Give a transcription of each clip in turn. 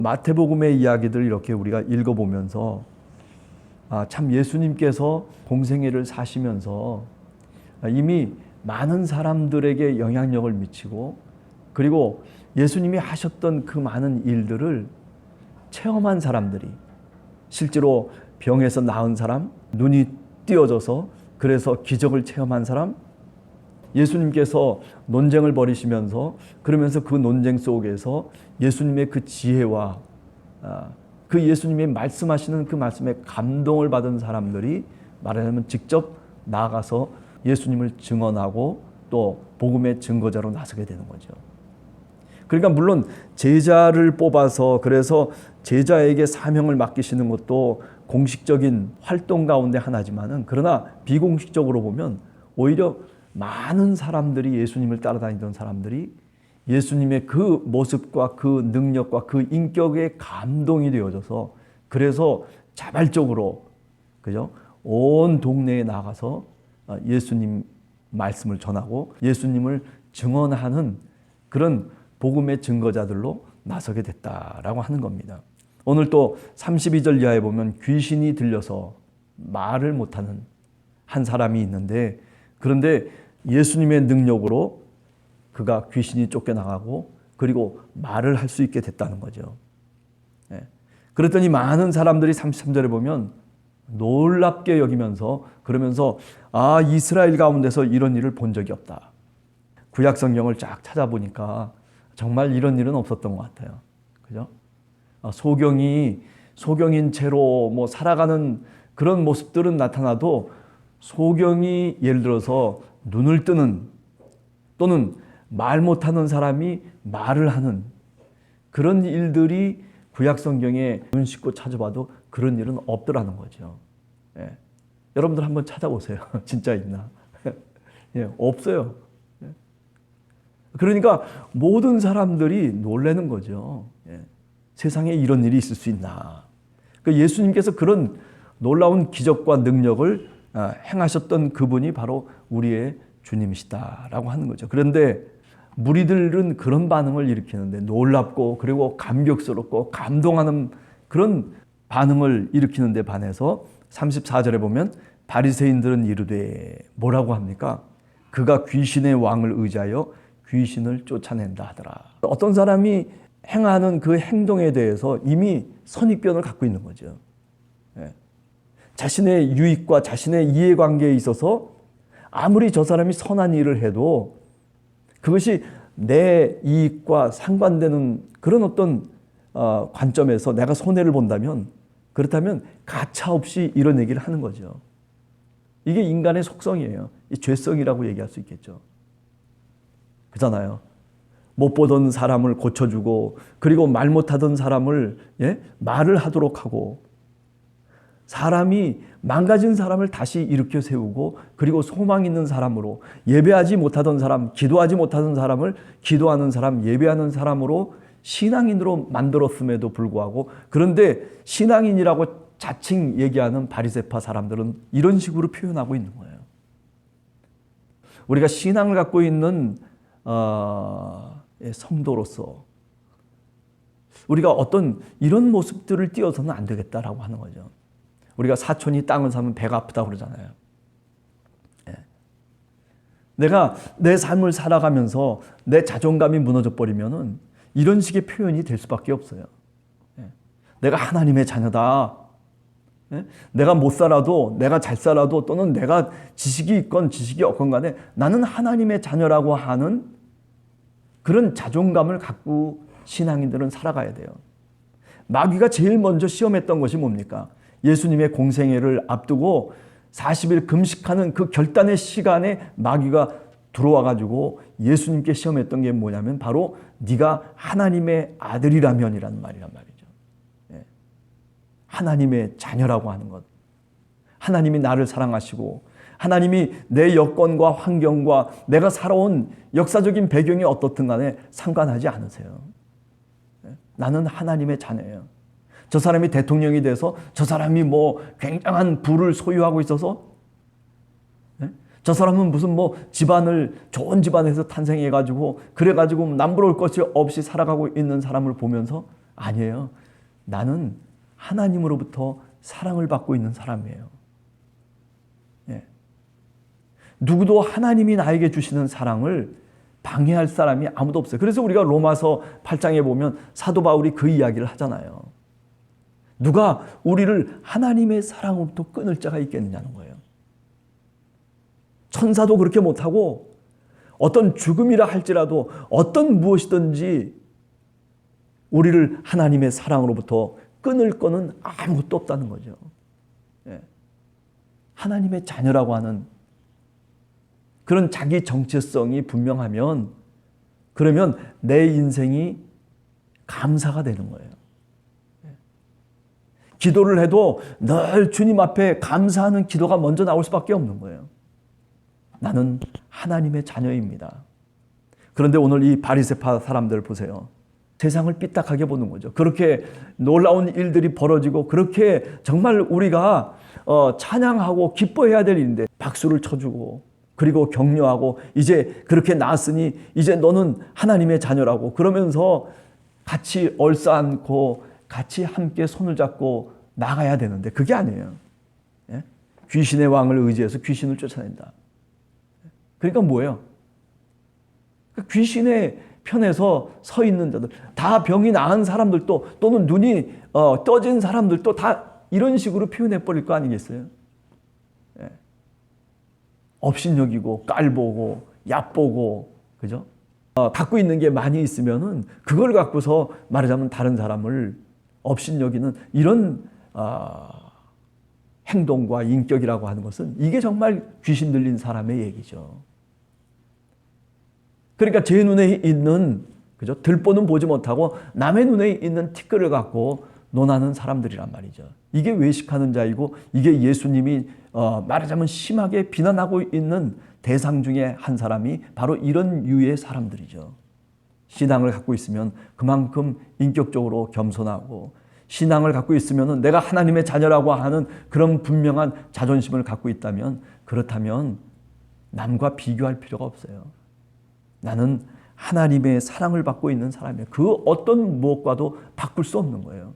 마태복음의 이야기들 이렇게 우리가 읽어보면서 참 예수님께서 공생애를 사시면서 이미 많은 사람들에게 영향력을 미치고 그리고 예수님이 하셨던 그 많은 일들을 체험한 사람들이 실제로 병에서 나은 사람, 눈이 띄어져서 그래서 기적을 체험한 사람, 예수님께서 논쟁을 벌이시면서 그러면서 그 논쟁 속에서 예수님의 그 지혜와 그 예수님의 말씀하시는 그 말씀에 감동을 받은 사람들이 말하자면 직접 나아가서 예수님을 증언하고 또 복음의 증거자로 나서게 되는 거죠. 그러니까 물론 제자를 뽑아서 그래서 제자에게 사명을 맡기시는 것도 공식적인 활동 가운데 하나지만은 그러나 비공식적으로 보면 오히려 많은 사람들이 예수님을 따라다니던 사람들이 예수님의 그 모습과 그 능력과 그 인격에 감동이 되어져서 그래서 자발적으로 그죠? 온 동네에 나가서 예수님 말씀을 전하고 예수님을 증언하는 그런 복음의 증거자들로 나서게 됐다라고 하는 겁니다. 오늘 또 32절 이하에 보면 귀신이 들려서 말을 못하는 한 사람이 있는데 그런데 예수님의 능력으로 그가 귀신이 쫓겨나가고 그리고 말을 할 수 있게 됐다는 거죠. 그랬더니 많은 사람들이 33절에 보면 놀랍게 여기면서 그러면서 이스라엘 가운데서 이런 일을 본 적이 없다. 구약 성경을 쫙 찾아보니까 정말 이런 일은 없었던 것 같아요. 그죠? 소경인 채로 뭐 살아가는 그런 모습들은 나타나도 소경이 예를 들어서 눈을 뜨는 또는 말 못하는 사람이 말을 하는 그런 일들이 구약 성경에 눈 씻고 찾아봐도 그런 일은 없더라는 거죠. 여러분들 한번 찾아보세요. 진짜 있나? 없어요. 그러니까 모든 사람들이 놀라는 거죠. 세상에 이런 일이 있을 수 있나? 그러니까 예수님께서 그런 놀라운 기적과 능력을 행하셨던 그분이 바로 우리의 주님이시다라고 하는 거죠. 그런데 무리들은 그런 반응을 일으키는데 놀랍고 그리고 감격스럽고 감동하는 그런 반응을 일으키는 데 반해서 34절에 보면 바리새인들은 이르되 뭐라고 합니까? 그가 귀신의 왕을 의지하여 귀신을 쫓아낸다 하더라. 어떤 사람이 행하는 그 행동에 대해서 이미 선입견을 갖고 있는 거죠. 자신의 유익과 자신의 이해관계에 있어서 아무리 저 사람이 선한 일을 해도 그것이 내 이익과 상관되는 그런 어떤 관점에서 내가 손해를 본다면 그렇다면 가차없이 이런 얘기를 하는 거죠. 이게 인간의 속성이에요. 이 죄성이라고 얘기할 수 있겠죠. 그렇잖아요. 못 보던 사람을 고쳐주고 그리고 말 못하던 사람을 말을 하도록 하고 사람이 망가진 사람을 다시 일으켜 세우고 그리고 소망 있는 사람으로 예배하지 못하던 사람, 기도하지 못하던 사람을 기도하는 사람, 예배하는 사람으로 신앙인으로 만들었음에도 불구하고 그런데 신앙인이라고 자칭 얘기하는 바리새파 사람들은 이런 식으로 표현하고 있는 거예요. 우리가 신앙을 갖고 있는 성도로서 우리가 어떤 이런 모습들을 띄어서는 안 되겠다라고 하는 거죠. 우리가 사촌이 땅을 사면 배가 아프다고 그러잖아요. 내가 내 삶을 살아가면서 내 자존감이 무너져 버리면은 이런 식의 표현이 될 수밖에 없어요. 내가 하나님의 자녀다. 내가 못 살아도 내가 잘 살아도 또는 내가 지식이 있건 지식이 없건 간에 나는 하나님의 자녀라고 하는 그런 자존감을 갖고 신앙인들은 살아가야 돼요. 마귀가 제일 먼저 시험했던 것이 뭡니까? 예수님의 공생애를 앞두고 40일 금식하는 그 결단의 시간에 마귀가 들어와 가지고 예수님께 시험했던 게 뭐냐면 바로 네가 하나님의 아들이라면이라는 말이란 말이죠. 하나님의 자녀라고 하는 것. 하나님이 나를 사랑하시고 하나님이 내 여건과 환경과 내가 살아온 역사적인 배경이 어떻든 간에 상관하지 않으세요. 나는 하나님의 자녀예요. 저 사람이 대통령이 돼서 저 사람이 뭐 굉장한 부를 소유하고 있어서 저 사람은 무슨 뭐 집안을 좋은 집안에서 탄생해가지고 그래가지고 남부러울 것이 없이 살아가고 있는 사람을 보면서 아니에요. 나는 하나님으로부터 사랑을 받고 있는 사람이에요. 예. 누구도 하나님이 나에게 주시는 사랑을 방해할 사람이 아무도 없어요. 그래서 우리가 로마서 8장에 보면 사도 바울이 그 이야기를 하잖아요. 누가 우리를 하나님의 사랑으로부터 끊을 자가 있겠느냐는 거예요. 천사도 그렇게 못하고 어떤 죽음이라 할지라도 어떤 무엇이든지 우리를 하나님의 사랑으로부터 끊을 거는 아무것도 없다는 거죠. 예. 하나님의 자녀라고 하는 그런 자기 정체성이 분명하면 그러면 내 인생이 감사가 되는 거예요. 기도를 해도 늘 주님 앞에 감사하는 기도가 먼저 나올 수밖에 없는 거예요. 나는 하나님의 자녀입니다. 그런데 오늘 이 바리새파 사람들 보세요. 세상을 삐딱하게 보는 거죠. 그렇게 놀라운 일들이 벌어지고 그렇게 정말 우리가 찬양하고 기뻐해야 될 일인데 박수를 쳐주고 그리고 격려하고 이제 그렇게 나았으니 이제 너는 하나님의 자녀라고 그러면서 같이 얼싸안고 같이 함께 손을 잡고 나가야 되는데 그게 아니에요. 예? 귀신의 왕을 의지해서 귀신을 쫓아낸다. 그러니까 뭐예요? 귀신의 편에서 서 있는 자들, 다 병이 나은 사람들도 또는 눈이 떠진 사람들도 다 이런 식으로 표현해 버릴 거 아니겠어요? 예. 업신여기고 깔보고 얕보고 그죠? 갖고 있는 게 많이 있으면은 그걸 갖고서 말하자면 다른 사람을 업신여기는 이런 행동과 인격이라고 하는 것은 이게 정말 귀신 들린 사람의 얘기죠. 그러니까 제 눈에 있는 그죠? 들보는 보지 못하고 남의 눈에 있는 티끌을 갖고 논하는 사람들이란 말이죠. 이게 외식하는 자이고 이게 예수님이 말하자면 심하게 비난하고 있는 대상 중에 한 사람이 바로 이런 유의 사람들이죠. 신앙을 갖고 있으면 그만큼 인격적으로 겸손하고 신앙을 갖고 있으면 내가 하나님의 자녀라고 하는 그런 분명한 자존심을 갖고 있다면 그렇다면 남과 비교할 필요가 없어요. 나는 하나님의 사랑을 받고 있는 사람이에요. 그 어떤 무엇과도 바꿀 수 없는 거예요.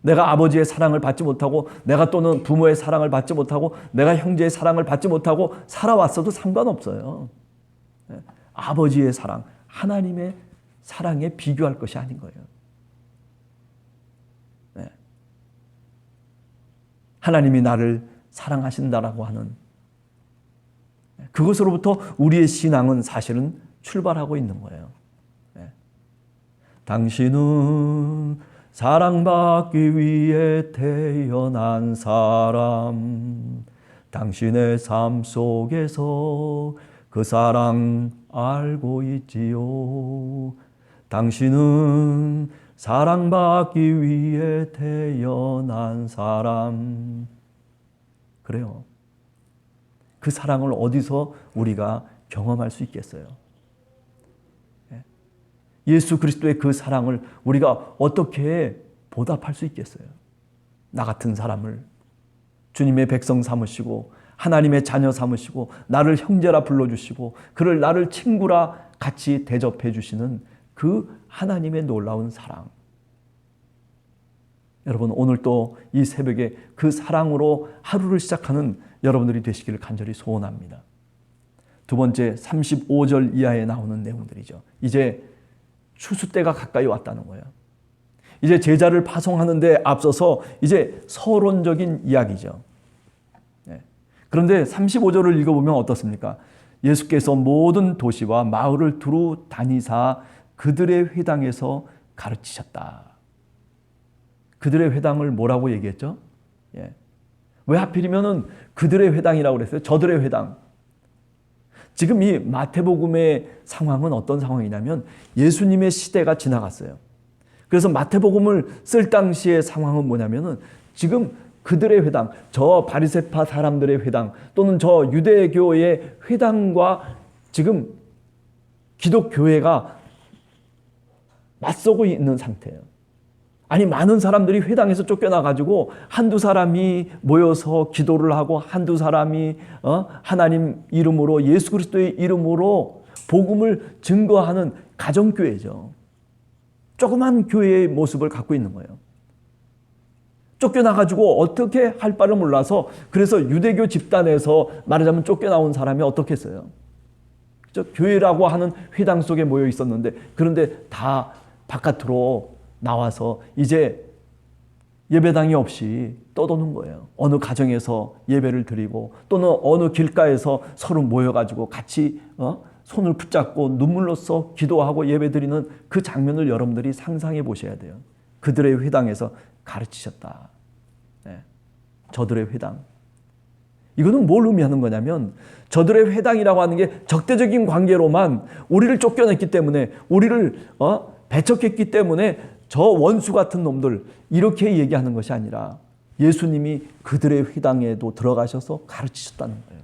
내가 아버지의 사랑을 받지 못하고 내가 또는 부모의 사랑을 받지 못하고 내가 형제의 사랑을 받지 못하고 살아왔어도 상관없어요. 아버지의 사랑, 하나님의 사랑에 비교할 것이 아닌 거예요. 하나님이 나를 사랑하신다라고 하는 그것으로부터 우리의 신앙은 사실은 출발하고 있는 거예요. 당신은 사랑받기 위해 태어난 사람, 당신의 삶 속에서 그 사랑 알고 있지요. 당신은 사랑받기 위해 태어난 사람. 그래요. 그 사랑을 어디서 우리가 경험할 수 있겠어요? 예수 그리스도의 그 사랑을 우리가 어떻게 보답할 수 있겠어요? 나 같은 사람을 주님의 백성 삼으시고 하나님의 자녀 삼으시고 나를 형제라 불러주시고 그를 나를 친구라 같이 대접해 주시는 그 하나님의 놀라운 사랑. 여러분 오늘 또 이 새벽에 그 사랑으로 하루를 시작하는 여러분들이 되시기를 간절히 소원합니다. 두 번째 35절 이하에 나오는 내용들이죠. 이제 추수 때가 가까이 왔다는 거예요. 이제 제자를 파송하는 데 앞서서 이제 서론적인 이야기죠. 그런데 35절을 읽어보면 어떻습니까? 예수께서 모든 도시와 마을을 두루 다니사 그들의 회당에서 가르치셨다. 그들의 회당을 뭐라고 얘기했죠? 왜 하필이면은 그들의 회당이라고 그랬어요? 저들의 회당. 지금 이 마태복음의 상황은 어떤 상황이냐면 예수님의 시대가 지나갔어요. 그래서 마태복음을 쓸 당시의 상황은 뭐냐면은 지금 그들의 회당, 저 바리새파 사람들의 회당 또는 저 유대교의 회당과 지금 기독교회가 맞서고 있는 상태예요. 아니 많은 사람들이 회당에서 쫓겨나가지고 한두 사람이 모여서 기도를 하고 한두 사람이 하나님 이름으로 예수 그리스도의 이름으로 복음을 증거하는 가정교회죠. 조그만 교회의 모습을 갖고 있는 거예요. 쫓겨나가지고 어떻게 할 바를 몰라서, 그래서 유대교 집단에서 말하자면 쫓겨나온 사람이 어떻겠어요? 교회라고 하는 회당 속에 모여 있었는데, 그런데 다 바깥으로 나와서 이제 예배당이 없이 떠도는 거예요. 어느 가정에서 예배를 드리고, 또는 어느 길가에서 서로 모여가지고 같이 손을 붙잡고 눈물로써 기도하고 예배드리는 그 장면을 여러분들이 상상해 보셔야 돼요. 그들의 회당에서 가르치셨다. 네. 저들의 회당. 이거는 뭘 의미하는 거냐면, 저들의 회당이라고 하는 게 적대적인 관계로만 우리를 쫓겨냈기 때문에, 우리를 배척했기 때문에 저 원수 같은 놈들, 이렇게 얘기하는 것이 아니라 예수님이 그들의 회당에도 들어가셔서 가르치셨다는 거예요.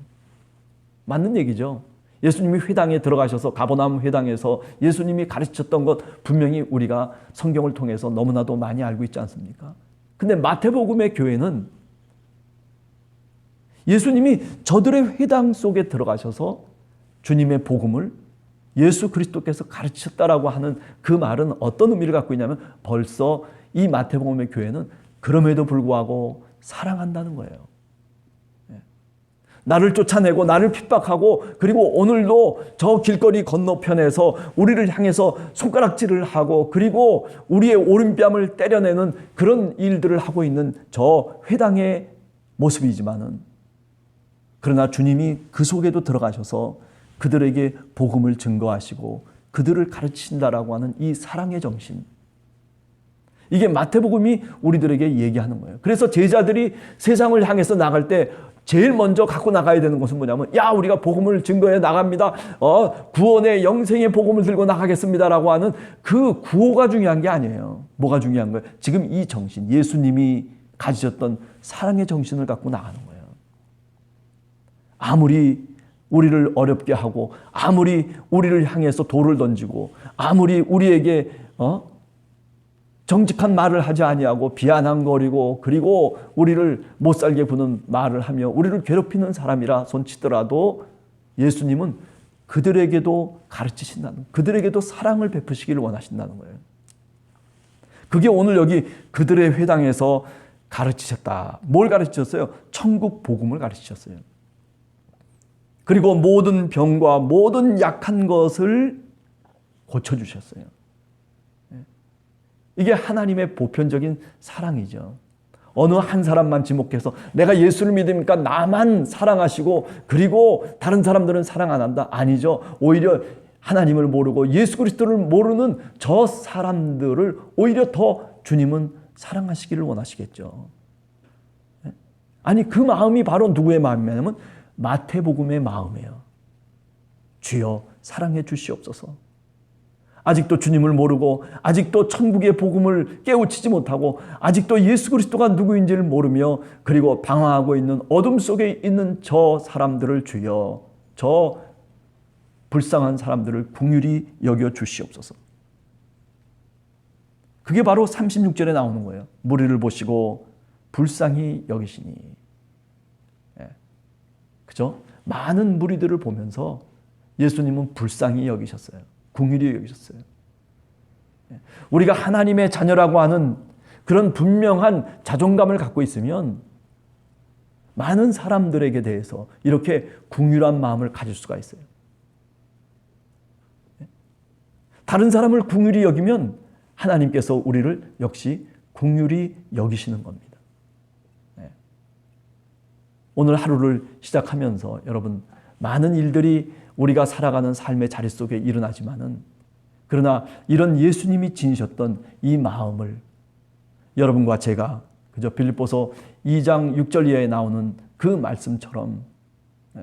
맞는 얘기죠. 예수님이 회당에 들어가셔서, 가버나움 회당에서 예수님이 가르치셨던 것 분명히 우리가 성경을 통해서 너무나도 많이 알고 있지 않습니까? 근데 마태복음의 교회는 예수님이 저들의 회당 속에 들어가셔서 주님의 복음을 예수 그리스도께서 가르치셨다라고 하는 그 말은 어떤 의미를 갖고 있냐면, 벌써 이 마태복음의 교회는 그럼에도 불구하고 사랑한다는 거예요. 나를 쫓아내고 나를 핍박하고, 그리고 오늘도 저 길거리 건너편에서 우리를 향해서 손가락질을 하고, 그리고 우리의 오른뺨을 때려내는 그런 일들을 하고 있는 저 회당의 모습이지만은, 그러나 주님이 그 속에도 들어가셔서 그들에게 복음을 증거하시고 그들을 가르치신다라고 하는 이 사랑의 정신, 이게 마태복음이 우리들에게 얘기하는 거예요. 그래서 제자들이 세상을 향해서 나갈 때 제일 먼저 갖고 나가야 되는 것은 뭐냐면, 야, 우리가 복음을 증거해 나갑니다. 구원의 영생의 복음을 들고 나가겠습니다라고 하는 그 구호가 중요한 게 아니에요. 뭐가 중요한 거예요? 지금 이 정신, 예수님이 가지셨던 사랑의 정신을 갖고 나가는 거예요. 아무리 우리를 어렵게 하고, 아무리 우리를 향해서 돌을 던지고, 아무리 우리에게 정직한 말을 하지 아니하고 비아냥거리고, 그리고 우리를 못살게 구는 말을 하며 우리를 괴롭히는 사람이라 손치더라도, 예수님은 그들에게도 가르치신다는, 그들에게도 사랑을 베푸시기를 원하신다는 거예요. 그게 오늘 여기 그들의 회당에서 가르치셨다. 뭘 가르치셨어요? 천국 복음을 가르치셨어요. 그리고 모든 병과 모든 약한 것을 고쳐주셨어요. 이게 하나님의 보편적인 사랑이죠. 어느 한 사람만 지목해서 내가 예수를 믿으니까 나만 사랑하시고, 그리고 다른 사람들은 사랑 안 한다? 아니죠. 오히려 하나님을 모르고 예수 그리스도를 모르는 저 사람들을 오히려 더 주님은 사랑하시기를 원하시겠죠. 아니, 그 마음이 바로 누구의 마음이냐면 마태복음의 마음이에요. 주여 사랑해 주시옵소서. 아직도 주님을 모르고, 아직도 천국의 복음을 깨우치지 못하고, 아직도 예수 그리스도가 누구인지를 모르며, 그리고 방황하고 있는 어둠 속에 있는 저 사람들을 주여, 저 불쌍한 사람들을 긍휼히 여겨 주시옵소서. 그게 바로 36절에 나오는 거예요. 무리를 보시고 불쌍히 여기시니. 그죠? 많은 무리들을 보면서 예수님은 불쌍히 여기셨어요. 긍휼히 여기셨어요. 우리가 하나님의 자녀라고 하는 그런 분명한 자존감을 갖고 있으면 많은 사람들에게 대해서 이렇게 긍휼한 마음을 가질 수가 있어요. 다른 사람을 긍휼히 여기면 하나님께서 우리를 역시 긍휼히 여기시는 겁니다. 오늘 하루를 시작하면서 여러분, 많은 일들이 우리가 살아가는 삶의 자리 속에 일어나지만은, 그러나 이런 예수님이 지니셨던 이 마음을 여러분과 제가, 그저 빌립보서 2장 6절 이하에 나오는 그 말씀처럼,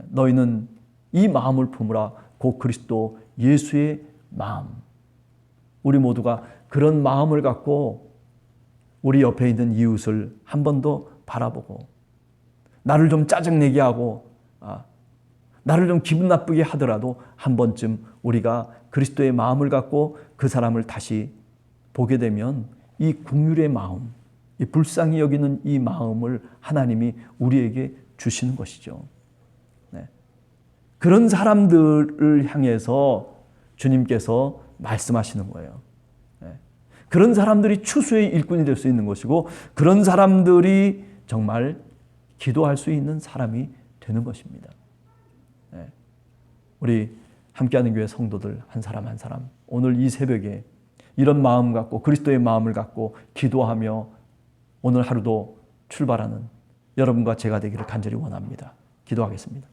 너희는 이 마음을 품으라, 곧 그리스도 예수의 마음. 우리 모두가 그런 마음을 갖고 우리 옆에 있는 이웃을 한 번 더 바라보고, 나를 좀 짜증내게 하고 나를 좀 기분 나쁘게 하더라도 한 번쯤 우리가 그리스도의 마음을 갖고 그 사람을 다시 보게 되면 이 긍휼의 마음, 이 불쌍히 여기는 이 마음을 하나님이 우리에게 주시는 것이죠. 그런 사람들을 향해서 주님께서 말씀하시는 거예요. 그런 사람들이 추수의 일꾼이 될 수 있는 것이고 그런 사람들이 정말 기도할 수 있는 사람이 되는 것입니다. 네. 우리 함께하는 교회 성도들 한 사람 한 사람 오늘 이 새벽에 이런 마음 갖고 그리스도의 마음을 갖고 기도하며 오늘 하루도 출발하는 여러분과 제가 되기를 간절히 원합니다. 기도하겠습니다.